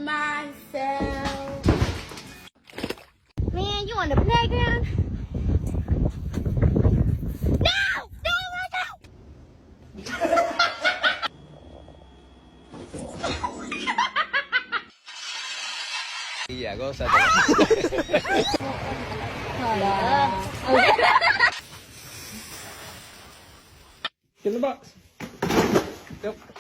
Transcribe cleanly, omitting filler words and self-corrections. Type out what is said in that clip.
myself. Man, you on the playground? No! No, no! Iya, gózate. Get in the box. Yep.